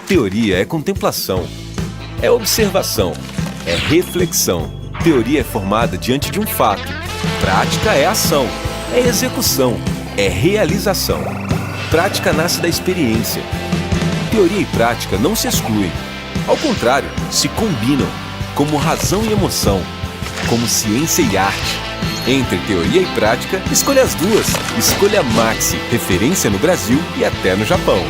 Teoria é contemplação, é observação, é reflexão. Teoria é formada diante de um fato. Prática é ação, é execução, é realização. Prática nasce da experiência. Teoria e prática não se excluem. Ao contrário, se combinam, como razão e emoção, como ciência e arte. Entre teoria e prática, escolha as duas. Escolha Maxi, referência no Brasil e até no Japão.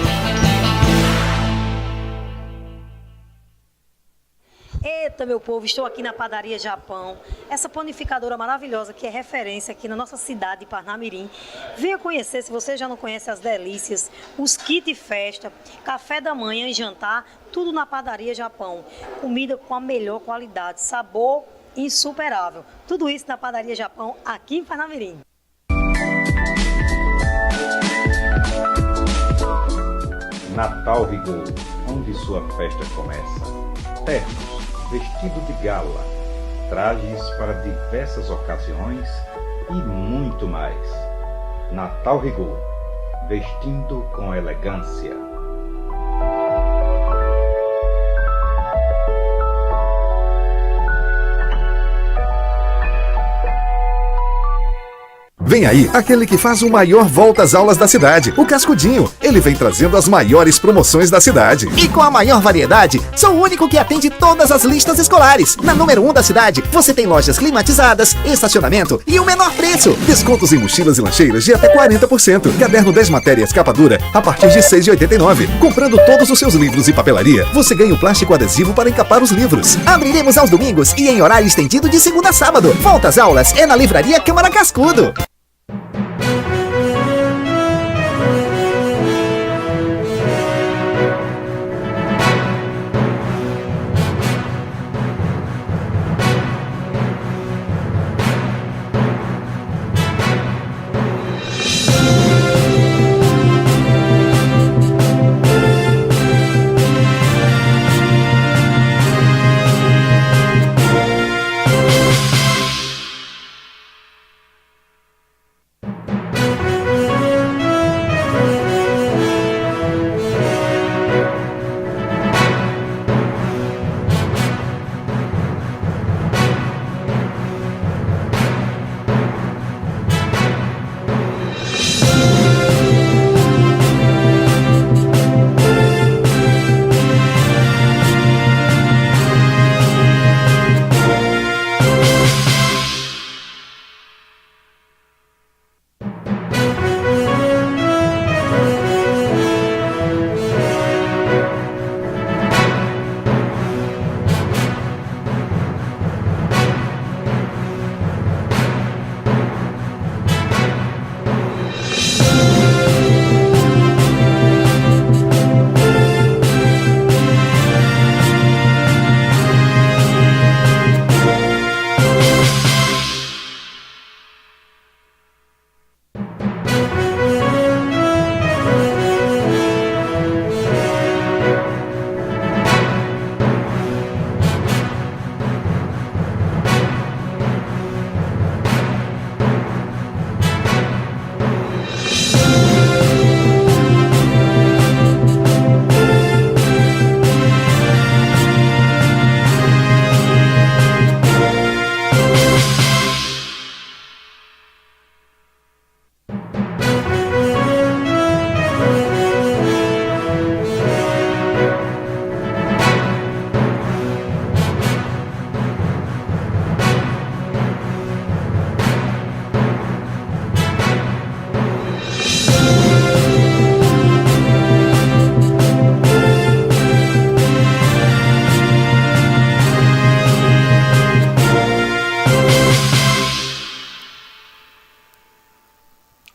Eita, meu povo, estou aqui na Padaria Japão, essa panificadora maravilhosa que é referência aqui na nossa cidade de Parnamirim. Venha conhecer, se você já não conhece, as delícias, os kits festa, café da manhã e jantar, tudo na Padaria Japão. Comida com a melhor qualidade, sabor insuperável. Tudo isso na Padaria Japão, aqui em Parnamirim. Natal Rigor, onde sua festa começa. Ternos, vestido de gala, trajes para diversas ocasiões e muito mais. Natal Rigor, vestindo com elegância. Vem aí, aquele que faz o maior volta às aulas da cidade, o Cascudinho. Ele vem trazendo as maiores promoções da cidade. E com a maior variedade, sou o único que atende todas as listas escolares. Na número 1 da cidade, você tem lojas climatizadas, estacionamento e o menor preço. Descontos em mochilas e lancheiras de até 40%. Caderno 10 matérias capa dura a partir de R$ 6,89. Comprando todos os seus livros e papelaria, você ganha o plástico adesivo para encapar os livros. Abriremos aos domingos e em horário estendido de segunda a sábado. Volta às aulas é na Livraria Câmara Cascudo.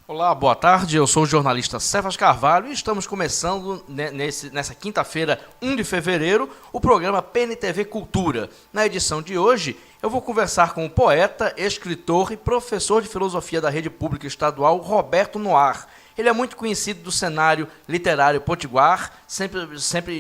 Olá, boa tarde, eu sou o jornalista Cefas Carvalho e estamos começando nessa quinta-feira, 1 de fevereiro, o programa PNTV Cultura. Na edição de hoje, eu vou conversar com o poeta, escritor e professor de filosofia da Rede Pública Estadual, Roberto Noir, Ele é muito conhecido do cenário literário potiguar, sempre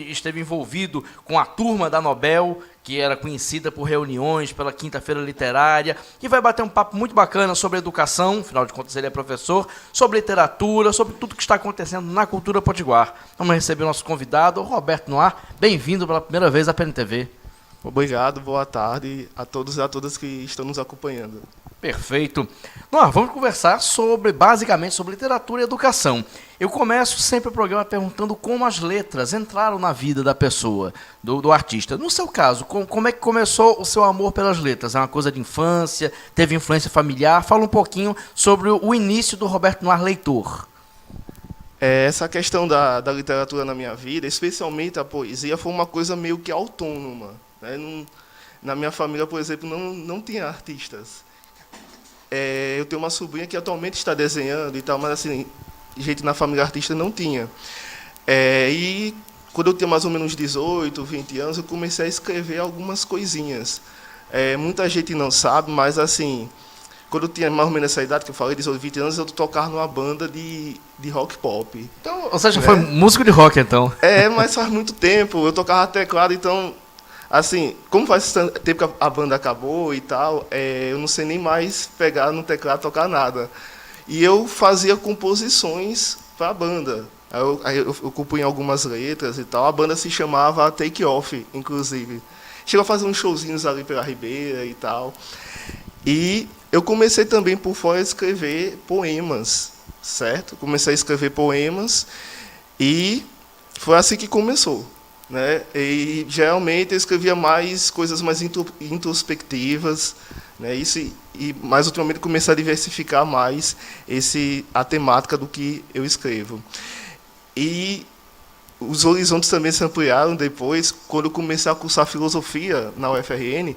esteve envolvido com a turma da Nobel, que era conhecida por reuniões pela Quinta-feira Literária, e vai bater um papo muito bacana sobre educação, afinal de contas ele é professor, sobre literatura, sobre tudo que está acontecendo na cultura potiguar. Vamos receber o nosso convidado, o Roberto Noir. Bem-vindo pela primeira vez à PNTV. Obrigado, boa tarde a todos e a todas que estão nos acompanhando. Perfeito. Vamos conversar basicamente sobre literatura e educação. Eu começo sempre o programa perguntando como as letras entraram na vida da pessoa, do artista. No seu caso, como é que começou o seu amor pelas letras? É uma coisa de infância? Teve influência familiar? Fala um pouquinho sobre o início do Roberto Noir leitor. Essa questão da literatura na minha vida, especialmente a poesia, foi uma coisa meio que autônoma, né? Na minha família, por exemplo, não tinha artistas. Eu tenho uma sobrinha que atualmente está desenhando e tal, mas assim, gente na família artista não tinha. E quando eu tinha mais ou menos 18, 20 anos, eu comecei a escrever algumas coisinhas. Muita gente não sabe, mas assim, quando eu tinha mais ou menos essa idade que eu falei, 18, 20 anos, eu tocava numa banda de rock pop. Então, ou seja, foi músico de rock, então. Mas faz muito tempo, eu tocava teclado, então... Assim, como faz tempo que a banda acabou e tal, eu não sei nem mais pegar no teclado e tocar nada. E eu fazia composições para a banda. Eu compunha algumas letras e tal. A banda se chamava Take Off, inclusive. Chegou a fazer uns showzinhos ali pela Ribeira e tal. E eu comecei também por fora a escrever poemas, certo? Comecei a escrever poemas e foi assim que começou. Né? E geralmente eu escrevia mais coisas mais introspectivas, né? Mas ultimamente comecei a diversificar mais a temática do que eu escrevo. E os horizontes também se ampliaram depois, quando eu comecei a cursar filosofia na UFRN.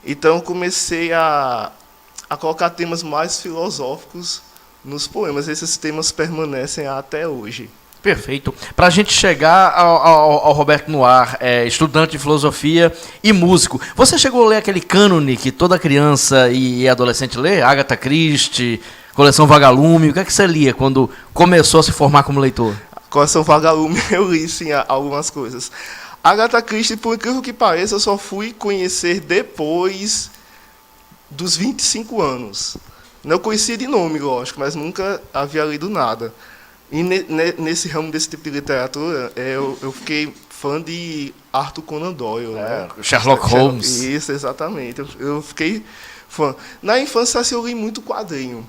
Então comecei a colocar temas mais filosóficos nos poemas. Esses temas permanecem até hoje. Perfeito. Para a gente chegar ao Roberto Noir, estudante de filosofia e músico, você chegou a ler aquele cânone que toda criança e adolescente lê? Agatha Christie, Coleção Vagalume, o que é que você lia quando começou a se formar como leitor? Coleção Vagalume, eu li sim algumas coisas. Agatha Christie, por incrível que pareça, eu só fui conhecer depois dos 25 anos. Eu conhecia de nome, lógico, mas nunca havia lido nada. E nesse ramo desse tipo de literatura, eu fiquei fã de Arthur Conan Doyle. Né? Sherlock Holmes. Isso, exatamente. Eu fiquei fã. Na infância, assim, eu li muito quadrinho.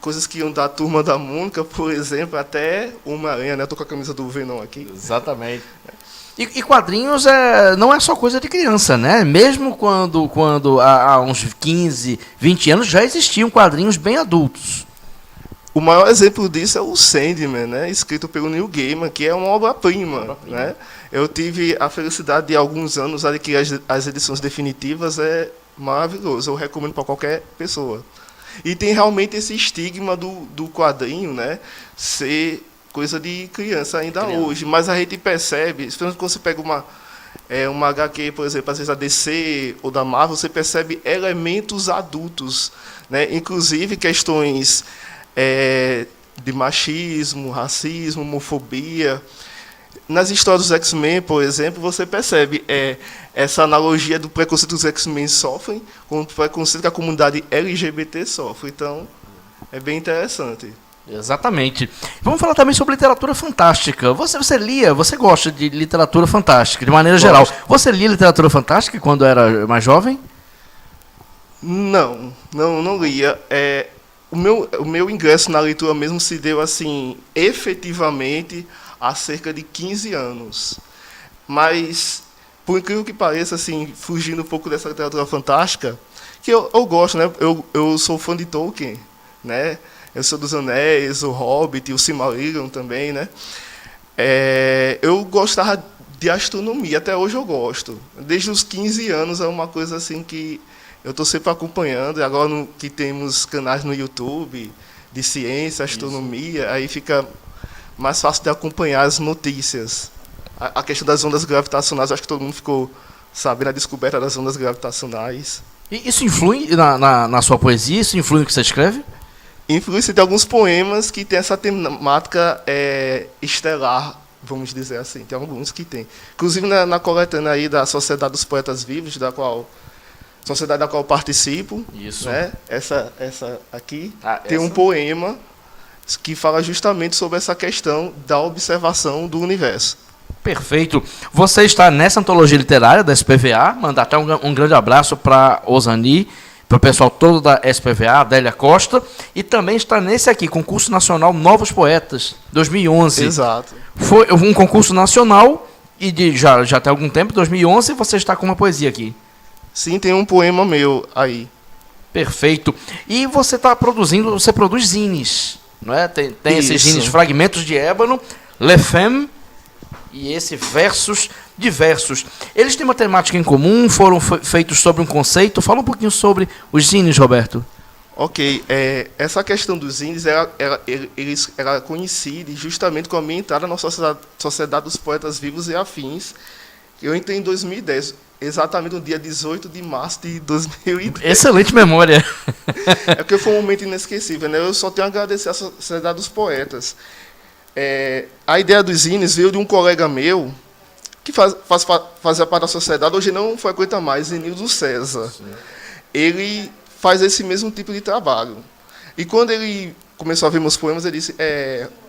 Coisas que iam da Turma da Mônica, por exemplo, até Homem-Aranha. Né? Estou com a camisa do Venom aqui. Exatamente. E quadrinhos não é só coisa de criança, né? Mesmo quando há uns 15, 20 anos, já existiam quadrinhos bem adultos. O maior exemplo disso é o Sandman, né? Escrito pelo Neil Gaiman, que é uma obra-prima. Né? Eu tive a felicidade de alguns anos adquirir as edições definitivas, é maravilhoso, eu recomendo para qualquer pessoa. E tem realmente esse estigma do quadrinho, né? Ser coisa de criança ainda hoje, mas a gente percebe, quando você pega uma HQ, por exemplo, às vezes a DC ou da Marvel, você percebe elementos adultos, né? Inclusive questões... de machismo, racismo, homofobia. Nas histórias dos X-Men, por exemplo, você percebe essa analogia do preconceito que os X-Men sofrem com o preconceito que a comunidade LGBT sofre. Então, é bem interessante. Exatamente. Vamos falar também sobre literatura fantástica. Você gosta de literatura fantástica, de maneira geral. Você lia literatura fantástica quando era mais jovem? Não lia. O meu ingresso na leitura mesmo se deu assim, efetivamente, há cerca de 15 anos. Mas, por incrível que pareça, assim, fugindo um pouco dessa literatura fantástica, que eu gosto, né? Eu sou fã de Tolkien, né? Eu sou dos Anéis, o Hobbit, o Silmarillion também, né? Eu gostava de astronomia, até hoje eu gosto. Desde os 15 anos é uma coisa assim que eu estou sempre acompanhando, e agora que temos canais no YouTube de ciência, astronomia, isso. Aí fica mais fácil de acompanhar as notícias. A questão das ondas gravitacionais, acho que todo mundo ficou sabendo a descoberta das ondas gravitacionais. E isso influi na sua poesia? Isso influi no que você escreve? influência de alguns poemas que tem essa temática estelar, vamos dizer assim. Tem alguns que tem. Inclusive na coletânea aí da Sociedade dos Poetas Vivos, sociedade da qual eu participo. Isso. Né? Essa aqui tem um poema que fala justamente sobre essa questão da observação do universo. Perfeito. Você está nessa antologia literária da SPVA, mandar até um grande abraço para Osani, para o pessoal todo da SPVA, Adélia Costa, e também está nesse aqui, Concurso Nacional Novos Poetas, 2011. Exato. Foi um concurso nacional, e já tem algum tempo, 2011, você está com uma poesia aqui. Sim, tem um poema meu aí. Perfeito. E você está produzindo, você produz zines, não é? Tem esses zines, Fragmentos de Ébano, Le Femme, e esse Versos Diversos. Eles têm uma temática em comum, foram feitos sobre um conceito. Fala um pouquinho sobre os zines, Roberto. Ok, essa questão dos zines, ela coincide justamente com a minha entrada na Sociedade dos Poetas Vivos e Afins. Eu entrei em 2010, exatamente no dia 18 de março de 2010. Excelente memória. É porque foi um momento inesquecível, né? Eu só tenho a agradecer à Sociedade dos Poetas. A ideia dos zines veio de um colega meu, que fazia parte da sociedade, hoje não frequenta mais, Zenildo César. Sim. Ele faz esse mesmo tipo de trabalho. E quando ele começou a ver meus poemas, ele disse,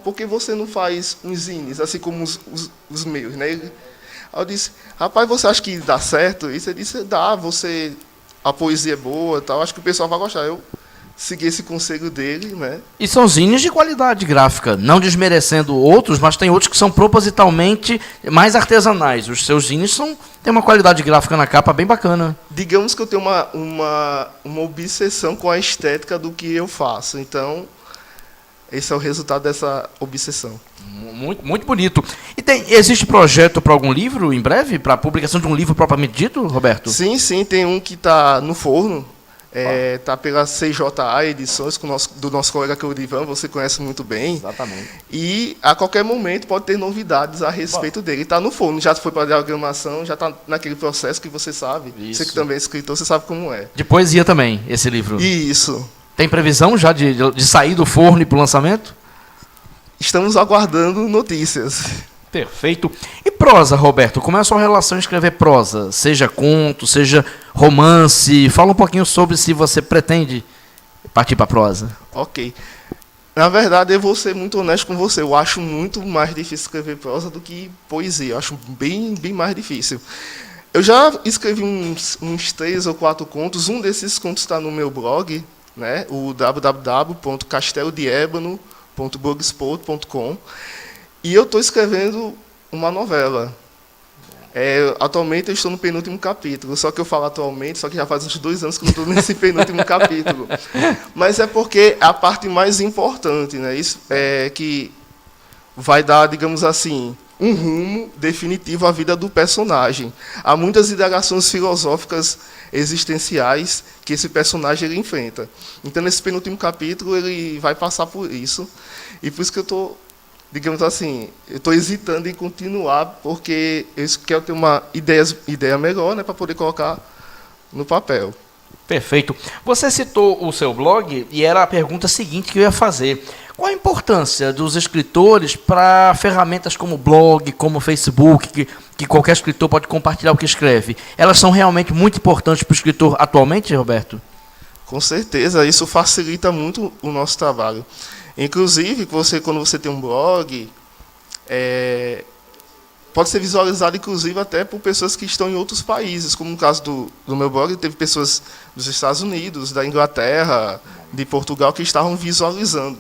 por que você não faz uns zines, assim como os meus, né? Aí eu disse, rapaz, você acha que dá certo? E ele disse, dá, a poesia é boa, tal, acho que o pessoal vai gostar. Eu segui esse conselho dele, né? E são zines de qualidade gráfica, não desmerecendo outros, mas tem outros que são propositalmente mais artesanais. Os seus zines têm uma qualidade gráfica na capa bem bacana. Digamos que eu tenho uma obsessão com a estética do que eu faço, então esse é o resultado dessa obsessão. Muito, muito bonito. E existe projeto para algum livro em breve? Para a publicação de um livro propriamente dito, Roberto? Sim, tem um que está no forno. Está pela CJA Edições, do nosso colega Cleurivan, você conhece muito bem. Exatamente. E a qualquer momento pode ter novidades a respeito dele. Está no forno, já foi para a diagramação, já está naquele processo que você sabe. Isso. Você que também é escritor, você sabe como é. De poesia também, esse livro. Isso. Tem previsão já de sair do forno e para o lançamento? Estamos aguardando notícias. Perfeito. E prosa, Roberto? Como é a sua relação em escrever prosa? Seja conto, seja romance. Fala um pouquinho sobre se você pretende partir para a prosa. Ok. Na verdade, eu vou ser muito honesto com você. Eu acho muito mais difícil escrever prosa do que poesia. Eu acho bem mais difícil. Eu já escrevi uns 3 ou 4 contos. Um desses contos está no meu blog, né? O www.castelodeebano.blogspot.com. E eu estou escrevendo uma novela. Atualmente eu estou no penúltimo capítulo, só que eu falo atualmente, só que já faz uns 2 anos que eu estou nesse penúltimo capítulo. Mas é porque é a parte mais importante, né? Isso é que vai dar, digamos assim, um rumo definitivo à vida do personagem. Há muitas indagações filosóficas existenciais que esse personagem ele enfrenta. Então, nesse penúltimo capítulo, ele vai passar por isso. E por isso que eu estou, digamos assim, eu estou hesitando em continuar, porque eu quero ter uma ideia melhor, né, para poder colocar no papel. Perfeito. Você citou o seu blog e era a pergunta seguinte que eu ia fazer. Qual a importância dos escritores para ferramentas como blog, como Facebook, que qualquer escritor pode compartilhar o que escreve? Elas são realmente muito importantes para o escritor atualmente, Roberto? Com certeza, isso facilita muito o nosso trabalho. Inclusive, quando você tem um blog, pode ser visualizado, inclusive, até por pessoas que estão em outros países, como no caso do meu blog, teve pessoas dos Estados Unidos, da Inglaterra, de Portugal, que estavam visualizando.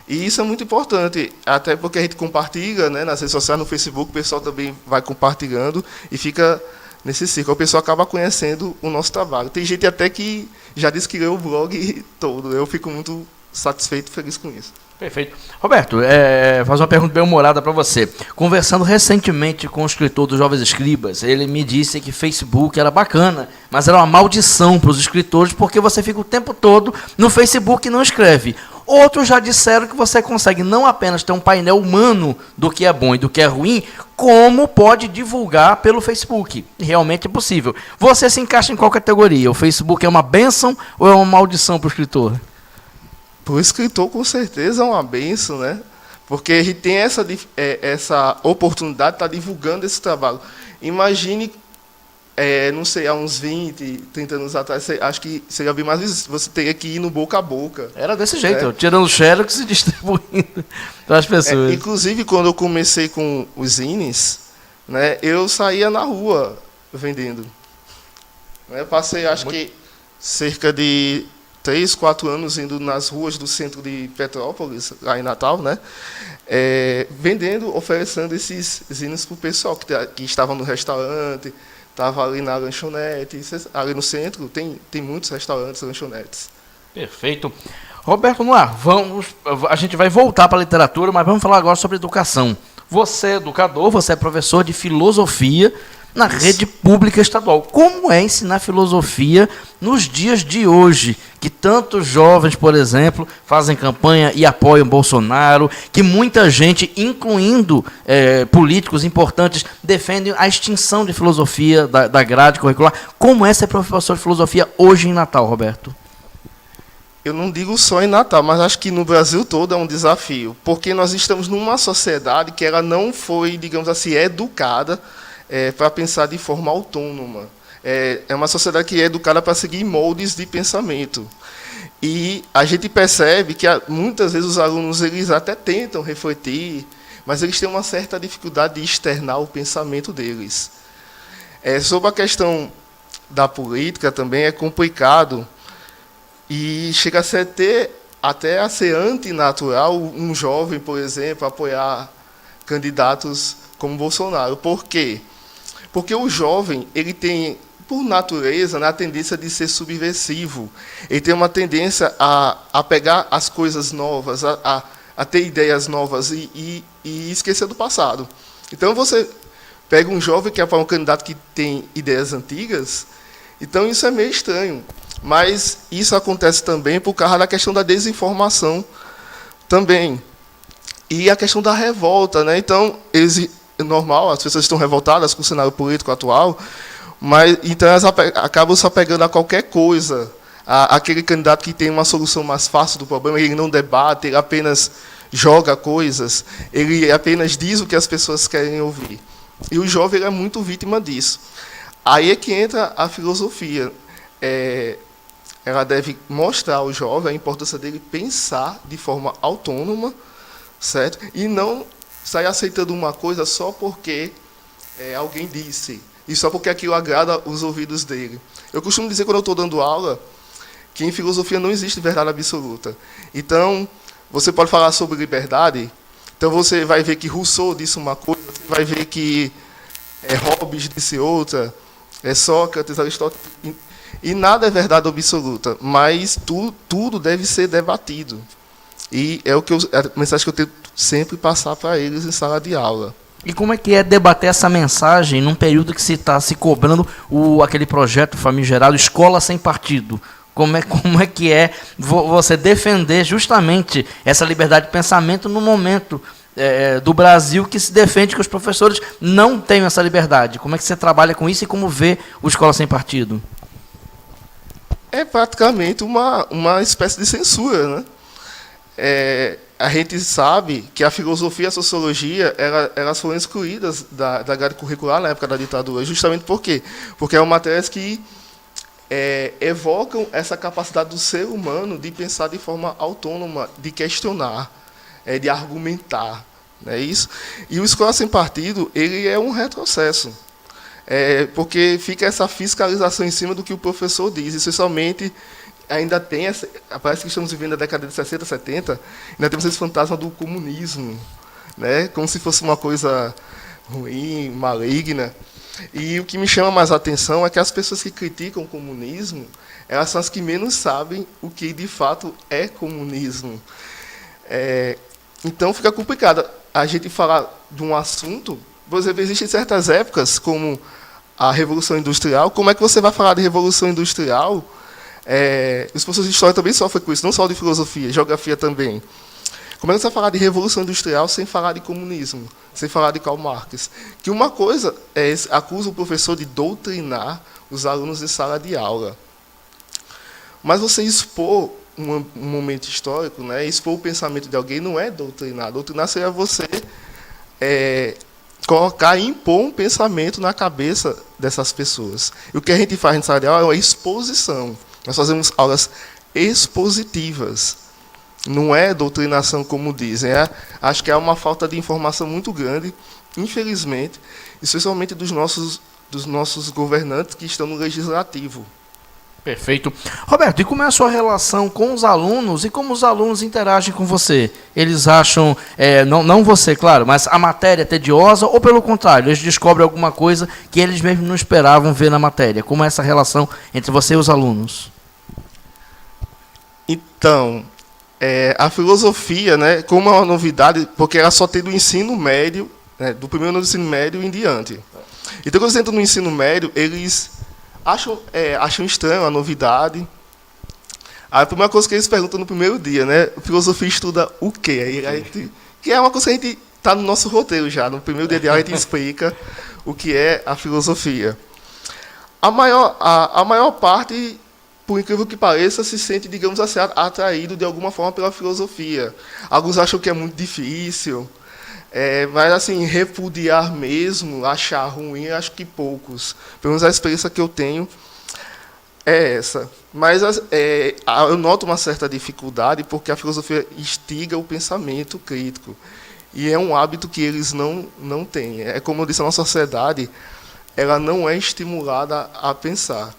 E isso é muito importante, até porque a gente compartilha, né, nas redes sociais, no Facebook, o pessoal também vai compartilhando e fica nesse círculo. O pessoal acaba conhecendo o nosso trabalho. Tem gente até que já disse que leu o blog todo. Eu fico muito satisfeito e feliz com isso. Perfeito. Roberto, fazer uma pergunta bem humorada para você. Conversando recentemente com o escritor dos Jovens Escribas, ele me disse que Facebook era bacana, mas era uma maldição para os escritores, porque você fica o tempo todo no Facebook e não escreve. Outros já disseram que você consegue não apenas ter um painel humano do que é bom e do que é ruim, como pode divulgar pelo Facebook. Realmente é possível. Você se encaixa em qual categoria? O Facebook é uma bênção ou é uma maldição para o escritor? para o escritor, com certeza, é uma bênção, né? Porque a gente tem essa oportunidade de estar divulgando esse trabalho. Imagine, não sei, há uns 20, 30 anos atrás, acho que seria bem mais isso. Você teria que ir no boca a boca. Era desse jeito, tirando o xerox e distribuindo para as pessoas. Inclusive, quando eu comecei com os zines, né, eu saía na rua vendendo. Eu passei, acho que, cerca de 3, 4 anos indo nas ruas do centro de Petrópolis, lá em Natal, né? Vendendo, oferecendo esses zines para o pessoal que estava no restaurante, estava ali na lanchonete. Ali no centro tem muitos restaurantes, lanchonetes. Perfeito. Roberto Noir, a gente vai voltar para a literatura, mas vamos falar agora sobre educação. Você é educador, você é professor de filosofia na rede pública estadual. Como é ensinar filosofia nos dias de hoje, que tantos jovens, por exemplo, fazem campanha e apoiam Bolsonaro, que muita gente, incluindo políticos importantes, defendem a extinção de filosofia da grade curricular? Como é ser professor de filosofia hoje em Natal, Roberto? Eu não digo só em Natal, mas acho que no Brasil todo é um desafio, porque nós estamos numa sociedade que ela não foi, digamos assim, educada para pensar de forma autônoma. É uma sociedade que é educada para seguir moldes de pensamento. E a gente percebe que muitas vezes os alunos eles até tentam refletir, mas eles têm uma certa dificuldade de externar o pensamento deles. Sobre a questão da política também é complicado e chega a ser até a ser antinatural um jovem, por exemplo, apoiar candidatos como Bolsonaro. Por quê? Porque o jovem ele tem, por natureza, a tendência de ser subversivo. Ele tem uma tendência a pegar as coisas novas, a ter ideias novas e esquecer do passado. Então, você pega um jovem que é para um candidato que tem ideias antigas, então isso é meio estranho. Mas isso acontece também por causa da questão da desinformação também. E a questão da revolta, né? Então, normal, as pessoas estão revoltadas com o cenário político atual, mas então elas acabam se apegando a qualquer coisa. Aquele candidato que tem uma solução mais fácil do problema, ele não debate, ele apenas joga coisas, ele apenas diz o que as pessoas querem ouvir. E o jovem é muito vítima disso. Aí é que entra a filosofia. Ela deve mostrar ao jovem a importância dele pensar de forma autônoma, certo? E não sair aceitando uma coisa só porque alguém disse, e só porque aquilo agrada os ouvidos dele. Eu costumo dizer, quando eu estou dando aula, que em filosofia não existe verdade absoluta. Então, você pode falar sobre liberdade, então você vai ver que Rousseau disse uma coisa, você vai ver que Hobbes disse outra, Sócrates, Aristóteles, e nada é verdade absoluta, mas tudo deve ser debatido. E é a mensagem que eu tento sempre passar para eles em sala de aula. E como é que é debater essa mensagem num período que se está se cobrando aquele projeto famigerado Escola Sem Partido? Como é que é você defender justamente essa liberdade de pensamento no momento do Brasil que se defende que os professores não tenham essa liberdade? Como é que você trabalha com isso e como vê o Escola Sem Partido? É praticamente uma espécie de censura, né? A gente sabe que a filosofia e a sociologia elas foram excluídas da grade curricular na época da ditadura. Justamente por quê? Porque eram matérias que evocam essa capacidade do ser humano de pensar de forma autônoma, de questionar, de argumentar. Não é isso? E o Escola Sem Partido ele é um retrocesso. Porque fica essa fiscalização em cima do que o professor diz, especialmente ainda tem parece que estamos vivendo a década de 60, 70, ainda temos esse fantasma do comunismo, né? Como se fosse uma coisa ruim, maligna. E o que me chama mais a atenção é que as pessoas que criticam o comunismo, elas são as que menos sabem o que de fato é comunismo. Então fica complicado a gente falar de um assunto. Por exemplo, existem certas épocas, como a Revolução Industrial. Como é que você vai falar de Revolução Industrial? Os professores de história também sofrem com isso, não só de filosofia, geografia também. Como é que você vai falar de Revolução Industrial sem falar de comunismo, sem falar de Karl Marx? Que uma coisa acusa o professor de doutrinar os alunos em sala de aula. Mas você expor um momento histórico, né, expor o pensamento de alguém não é doutrinar. Doutrinar seria você colocar e impor um pensamento na cabeça dessas pessoas. E o que a gente faz em sala de aula é uma exposição. Nós fazemos aulas expositivas. Não é doutrinação, como dizem. Acho que é uma falta de informação muito grande, infelizmente, especialmente dos nossos governantes que estão no legislativo. Perfeito. Roberto, e como é a sua relação com os alunos e como os alunos interagem com você? Eles acham, não você, claro, mas a matéria tediosa ou, pelo contrário, eles descobrem alguma coisa que eles mesmos não esperavam ver na matéria? Como é essa relação entre você e os alunos? Então, a filosofia, né, como é uma novidade, porque ela só tem do ensino médio, né, do primeiro ano do ensino médio em diante. Então, quando eles entram no ensino médio, eles acham estranho a novidade. A primeira coisa que eles perguntam no primeiro dia, né? Filosofia estuda o quê? Que é uma coisa que a gente está no nosso roteiro já. No primeiro dia de aula a gente explica o que é a filosofia. A maior parte, por incrível que pareça, se sente, digamos assim, atraído de alguma forma pela filosofia. Alguns acham que é muito difícil. Mas, assim, repudiar mesmo, achar ruim, acho que poucos. Pelo menos a experiência que eu tenho é essa. Mas eu noto uma certa dificuldade porque a filosofia instiga o pensamento crítico. E é um hábito que eles não têm. É como eu disse, a nossa sociedade ela não é estimulada a pensar.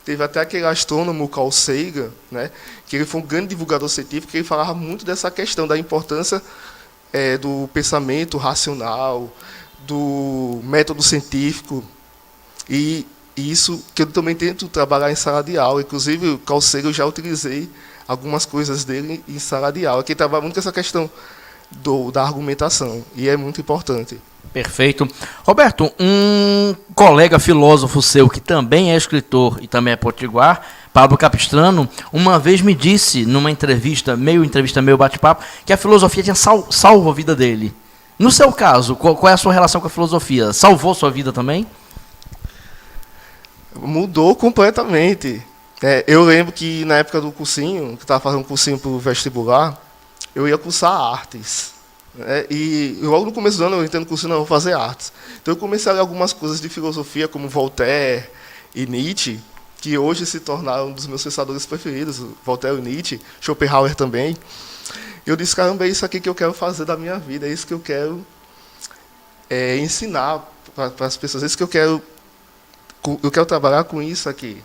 Teve até aquele astrônomo Carl Sagan, né, que ele foi um grande divulgador científico, que ele falava muito dessa questão da importância do pensamento racional, do método científico, e isso que eu também tento trabalhar em sala de aula. Inclusive, o Carl Sagan eu já utilizei algumas coisas dele em sala de aula, que ele trabalha muito com essa questão da argumentação, e é muito importante. Perfeito. Roberto, um colega filósofo seu, que também é escritor e também é potiguar, Pablo Capistrano, uma vez me disse, numa entrevista, meio bate-papo, que a filosofia tinha salvo a vida dele. No seu caso, qual é a sua relação com a filosofia? Salvou sua vida também? Mudou completamente. Eu lembro que na época do cursinho, que estava fazendo um cursinho para o vestibular, eu ia cursar artes. E logo no começo do ano eu entrei no cursinho, não, vou fazer artes. Então eu comecei a ler algumas coisas de filosofia, como Voltaire e Nietzsche, que hoje se tornaram um dos meus pensadores preferidos, Voltaire e Nietzsche, Schopenhauer também. Eu disse, caramba, é isso aqui que eu quero fazer da minha vida, é isso que eu quero ensinar para as pessoas, é isso que eu quero trabalhar com isso aqui.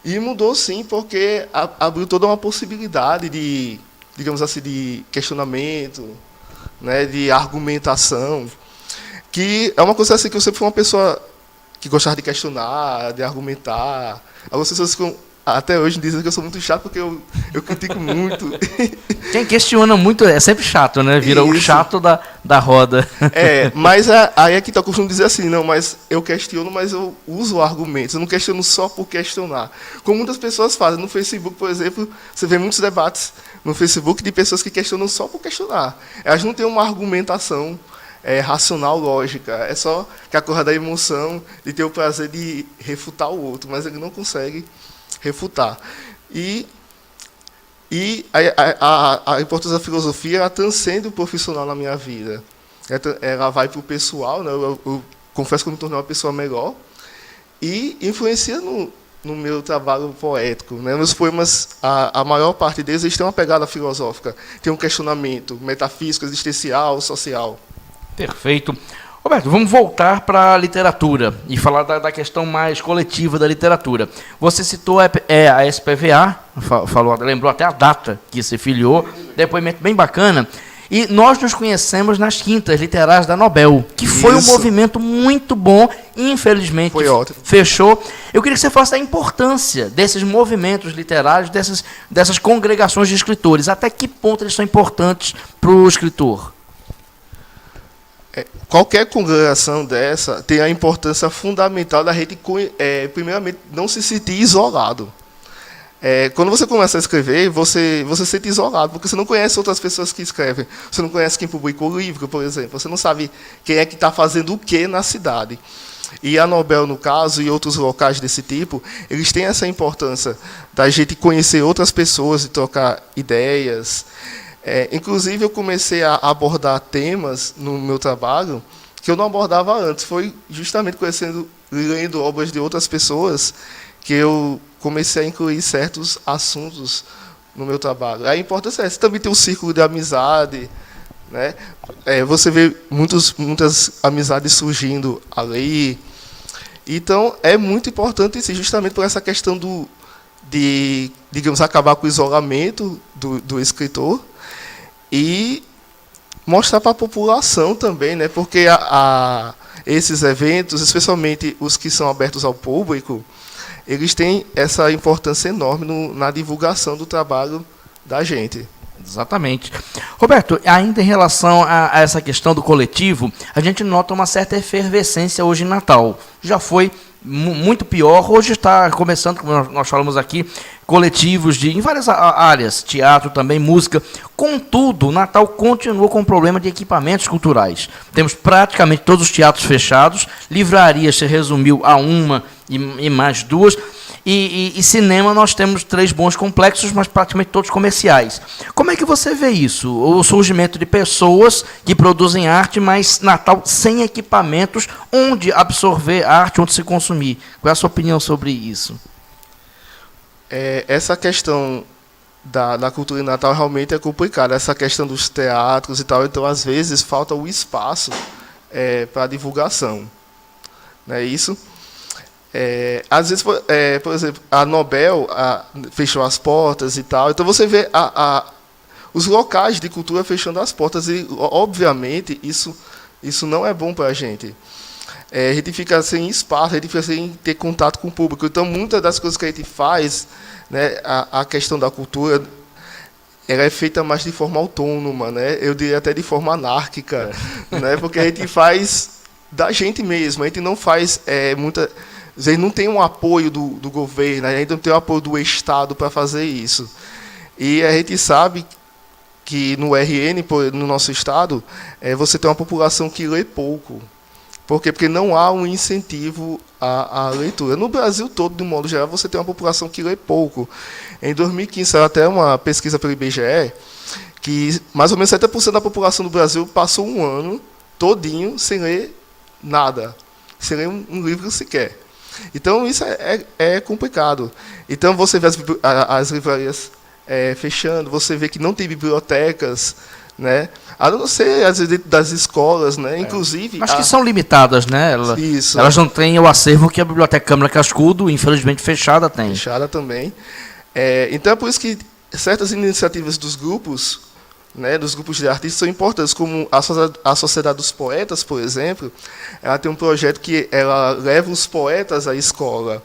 E mudou sim, porque abriu toda uma possibilidade de, digamos assim, de questionamento, né, de argumentação, que é uma coisa assim que eu sempre fui uma pessoa que gostava de questionar, de argumentar. Algumas pessoas até hoje dizem que eu sou muito chato porque eu critico muito. Quem questiona muito é sempre chato, né? Vira isso. O chato da roda. Mas aí é que eu costumo dizer assim, não, mas eu questiono, mas eu uso argumentos, eu não questiono só por questionar. Como muitas pessoas fazem. No Facebook, por exemplo, você vê muitos debates no Facebook de pessoas que questionam só por questionar. Elas não têm uma argumentação racional, lógica. É só que a coisa da emoção, de ter o prazer de refutar o outro, mas ele não consegue refutar. E a importância da filosofia ela transcende o profissional na minha vida. Ela vai para o pessoal, né? Eu confesso que eu me tornei uma pessoa melhor, e influencia no meu trabalho poético. Né? Meus poemas, a maior parte deles, eles têm uma pegada filosófica, tem um questionamento metafísico, existencial, social. Perfeito. Roberto, vamos voltar para a literatura e falar da questão mais coletiva da literatura. Você citou a SPVA, lembrou até a data que se filiou, depoimento bem bacana. E nós nos conhecemos nas quintas literárias da Nobel, que foi um movimento muito bom, e infelizmente fechou. Eu queria que você falasse da importância desses movimentos literários, dessas congregações de escritores. Até que ponto eles são importantes para o escritor? Qualquer congregação dessa tem a importância fundamental da gente, primeiramente, não se sentir isolado. Quando você começa a escrever, você se sente isolado, porque você não conhece outras pessoas que escrevem. Você não conhece quem publicou o livro, por exemplo. Você não sabe quem é que está fazendo o quê na cidade. E a Nobel, no caso, e outros locais desse tipo, eles têm essa importância da gente conhecer outras pessoas e trocar ideias. Inclusive, eu comecei a abordar temas no meu trabalho que eu não abordava antes. Foi justamente lendo obras de outras pessoas que eu comecei a incluir certos assuntos no meu trabalho. A importância é essa. Também tem um círculo de amizade, né? Você vê muitas amizades surgindo ali. Então, é muito importante isso, justamente por essa questão de, digamos, acabar com o isolamento do escritor e mostrar para a população também, né? Porque esses eventos, especialmente os que são abertos ao público, eles têm essa importância enorme na divulgação do trabalho da gente. Exatamente. Roberto, ainda em relação a essa questão do coletivo, a gente nota uma certa efervescência hoje em Natal. Já foi muito pior, hoje está começando, como nós falamos aqui, coletivos em várias áreas, teatro também, música. Contudo, Natal continua com o problema de equipamentos culturais. Temos praticamente todos os teatros fechados, livrarias se resumiu a uma e mais duas, e cinema nós temos 3 bons complexos, mas praticamente todos comerciais. Como é que você vê isso? O surgimento de pessoas que produzem arte, mas Natal sem equipamentos, onde absorver arte, onde se consumir. Qual é a sua opinião sobre isso? Essa questão da cultura em Natal realmente é complicada. Essa questão dos teatros e tal, então às vezes falta o espaço para divulgação. Não é isso? Às vezes, por exemplo, a Nobel fechou as portas e tal, então você vê os locais de cultura fechando as portas e, obviamente, isso não é bom para a gente. A gente fica sem espaço, a gente fica sem ter contato com o público. Então, muitas das coisas que a gente faz, né, a questão da cultura, ela é feita mais de forma autônoma, né? Eu diria até de forma anárquica, né? Porque a gente faz da gente mesmo, a gente não faz a gente não tem um apoio do governo, a gente não tem o apoio do Estado para fazer isso. E a gente sabe que no RN, no nosso estado, você tem uma população que lê pouco. Por quê? Porque não há um incentivo à leitura. No Brasil todo, de um modo geral, você tem uma população que lê pouco. Em 2015, saiu até uma pesquisa pelo IBGE, que mais ou menos 70% da população do Brasil passou um ano todinho sem ler nada, sem ler um livro sequer. Então, isso é complicado. Então, você vê as livrarias fechando, você vê que não tem bibliotecas, né? A não ser, às vezes, dentro das escolas, né? Inclusive... Acho que são limitadas, né? Elas não têm o acervo que a Biblioteca Câmara Cascudo, infelizmente fechada, tem. Fechada também. Então, é por isso que certas iniciativas dos grupos, né, dos grupos de artistas são importantes, como a Sociedade dos Poetas, por exemplo. Ela tem um projeto que ela leva os poetas à escola.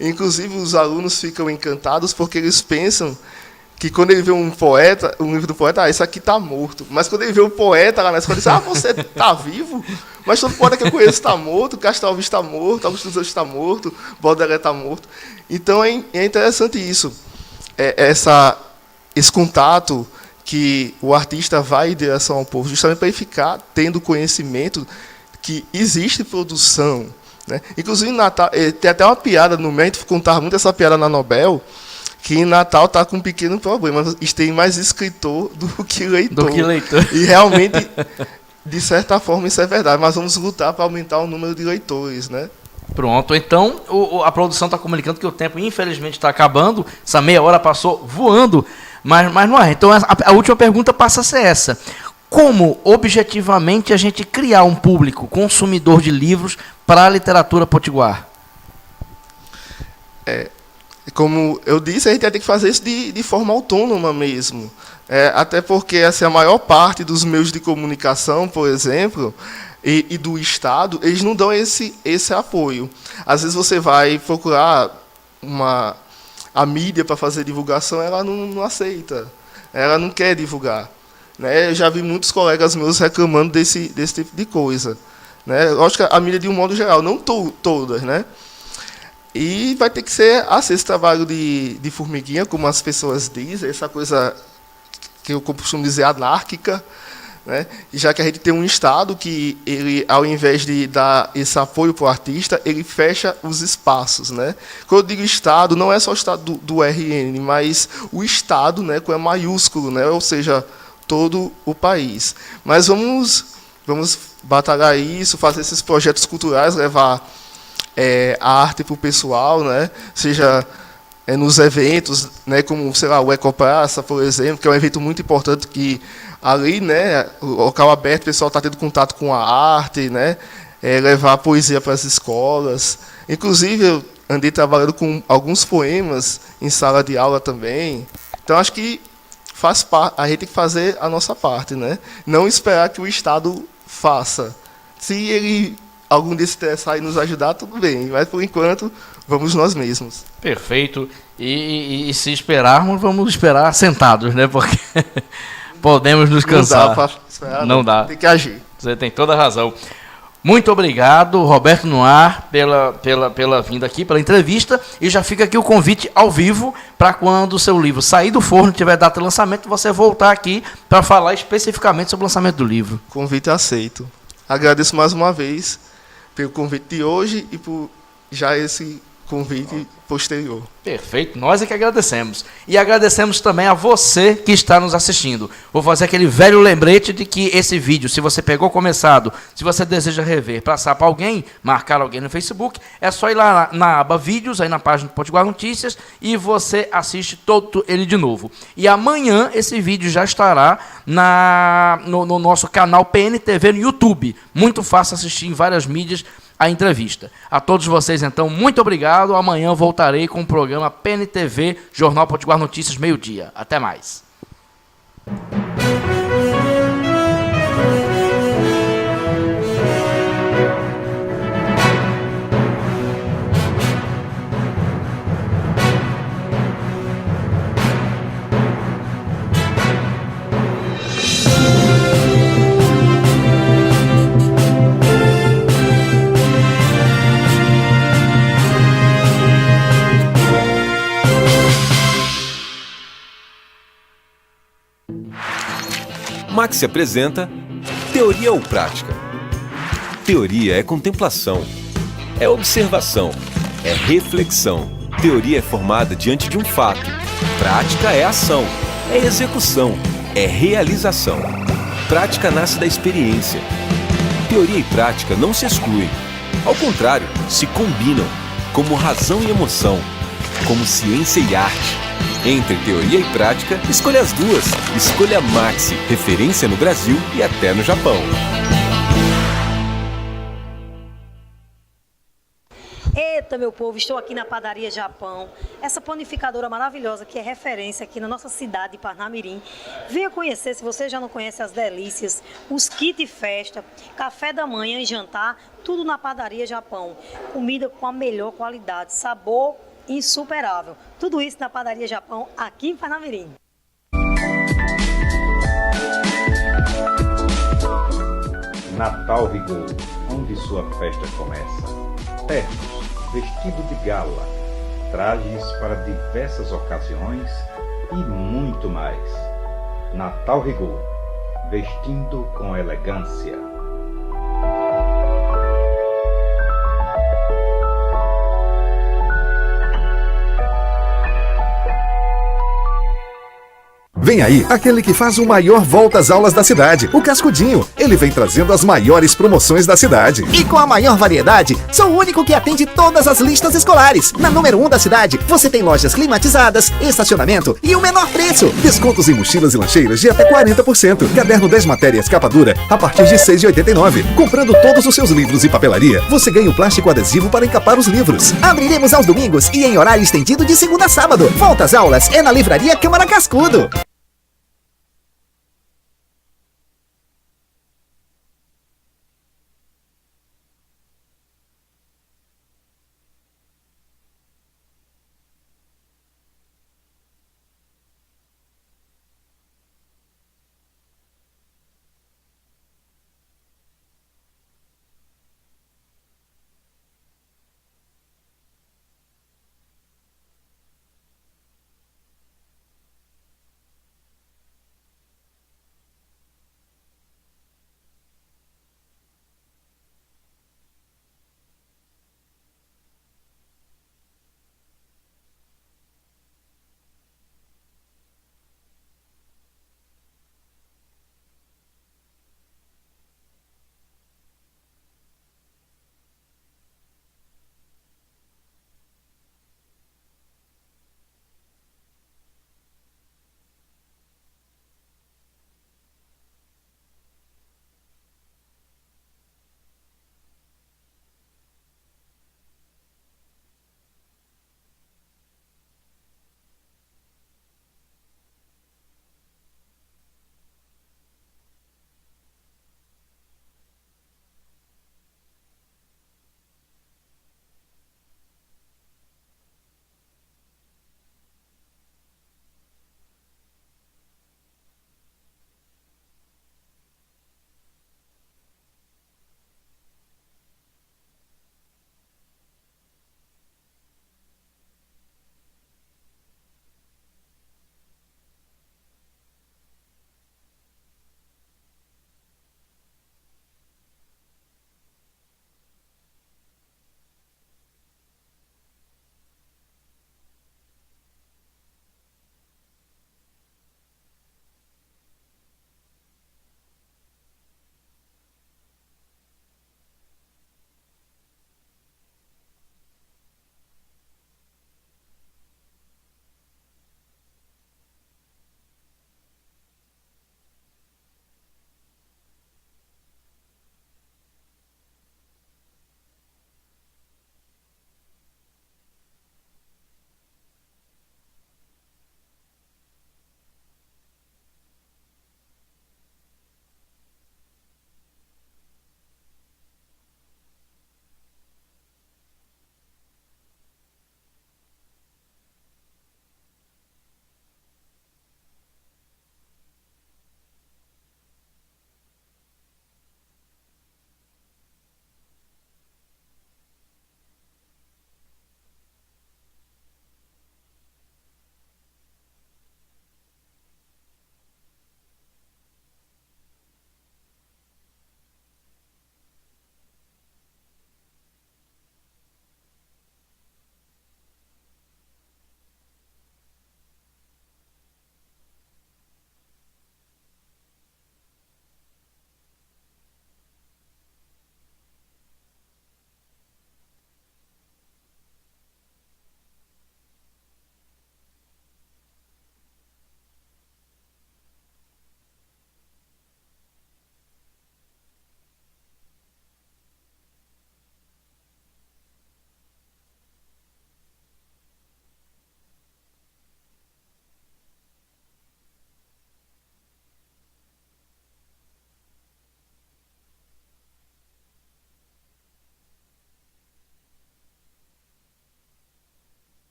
Inclusive, os alunos ficam encantados porque eles pensam que quando ele vê um livro do poeta, isso aqui está morto. Mas quando ele vê um poeta lá na escola, ele diz, você está vivo? Mas todo poeta que eu conheço está morto, Castro Alves está morto, Augusto dos Anjos está morto, Baudelaire está morto. Então, é interessante isso. Esse contato que o artista vai em direção ao povo, justamente para ele ficar tendo conhecimento que existe produção, né? Inclusive, em Natal, tem até uma piada no meio, a gente contava muito essa piada na Nobel, que em Natal está com um pequeno problema. Tem mais escritor do que leitor. E realmente, de certa forma, isso é verdade. Mas vamos lutar para aumentar o número de leitores, né? Pronto, então a produção está comunicando que o tempo, infelizmente, está acabando. Essa meia hora passou voando, mas não é. Então, a última pergunta passa a ser essa. Como, objetivamente, a gente criar um público consumidor de livros para a literatura potiguar? Como eu disse, a gente vai ter que fazer isso de forma autônoma mesmo. Até porque a maior parte dos meios de comunicação, por exemplo, e do Estado, eles não dão esse apoio. Às vezes você vai procurar a mídia para fazer divulgação, ela não aceita, ela não quer divulgar. Né? Eu já vi muitos colegas meus reclamando desse tipo de coisa. Né? Lógico que a mídia, de um modo geral, não todas, né? E vai ter que ser esse trabalho de formiguinha, como as pessoas dizem, essa coisa que eu costumo dizer anárquica, né? Já que a gente tem um Estado que, ele, ao invés de dar esse apoio para o artista, ele fecha os espaços. Né? Quando eu digo Estado, não é só o Estado do RN, mas o Estado, né, com E maiúsculo, né? Ou seja, todo o país. Mas vamos batalhar isso, fazer esses projetos culturais, levar a arte para o pessoal, né? Seja nos eventos, né, como, sei lá, o Ecopraça, por exemplo, que é um evento muito importante que ali, né, o local aberto, o pessoal está tendo contato com a arte, né, levar a poesia para as escolas. Inclusive, eu andei trabalhando com alguns poemas em sala de aula também. Então, acho que faz parte, a gente tem que fazer a nossa parte, né? Não esperar que o Estado faça. Se ele algum dia se interessar em nos ajudar, tudo bem, mas por enquanto vamos nós mesmos. Perfeito. E se esperarmos, vamos esperar sentados, né? Porque podemos nos cansar. Não dá para esperar, não dá. Tem que agir. Você tem toda a razão. Muito obrigado, Roberto Noir, pela vinda aqui, pela entrevista. E já fica aqui o convite ao vivo para quando o seu livro sair do forno, tiver data de lançamento, você voltar aqui para falar especificamente sobre o lançamento do livro. Convite aceito. Agradeço mais uma vez pelo convite de hoje e por já esse convite posterior. Perfeito, nós é que agradecemos. E agradecemos também a você que está nos assistindo. Vou fazer aquele velho lembrete de que esse vídeo, se você pegou começado, se você deseja rever, passar para alguém, marcar alguém no Facebook, é só ir lá na aba Vídeos, aí na página do Potiguar Notícias, e você assiste todo ele de novo. E amanhã esse vídeo já estará no nosso canal PNTV no YouTube. Muito fácil assistir em várias mídias a entrevista. A todos vocês, então, muito obrigado. Amanhã eu voltarei com o programa PNTV, Jornal Potiguar Notícias, meio-dia. Até mais. Maxi apresenta Teoria ou Prática? Teoria é contemplação, é observação, é reflexão. Teoria é formada diante de um fato. Prática é ação, é execução, é realização. Prática nasce da experiência. Teoria e prática não se excluem. Ao contrário, se combinam, como razão e emoção, como ciência e arte. Entre teoria e prática, escolha as duas. Escolha Maxi, referência no Brasil e até no Japão. Eita, meu povo, estou aqui na Padaria Japão, essa panificadora maravilhosa que é referência aqui na nossa cidade de Parnamirim. Venha conhecer, se você já não conhece, as delícias, os kits festa, café da manhã e jantar, tudo na Padaria Japão. Comida com a melhor qualidade, sabor insuperável. Tudo isso na Padaria Japão, aqui em Parnamirim. Natal Rigor, onde sua festa começa. Ternos, vestido de gala, trajes para diversas ocasiões e muito mais. Natal Rigor, vestindo com elegância. Vem aí, aquele que faz o maior volta às aulas da cidade, o Cascudinho. Ele vem trazendo as maiores promoções da cidade. E com a maior variedade, sou o único que atende todas as listas escolares. Na número 1 da cidade, você tem lojas climatizadas, estacionamento e o menor preço. Descontos em mochilas e lancheiras de até 40%. Caderno 10 matérias capa dura a partir de R$ 6,89. Comprando todos os seus livros e papelaria, você ganha o plástico adesivo para encapar os livros. Abriremos aos domingos e em horário estendido de segunda a sábado. Volta às aulas é na Livraria Câmara Cascudo.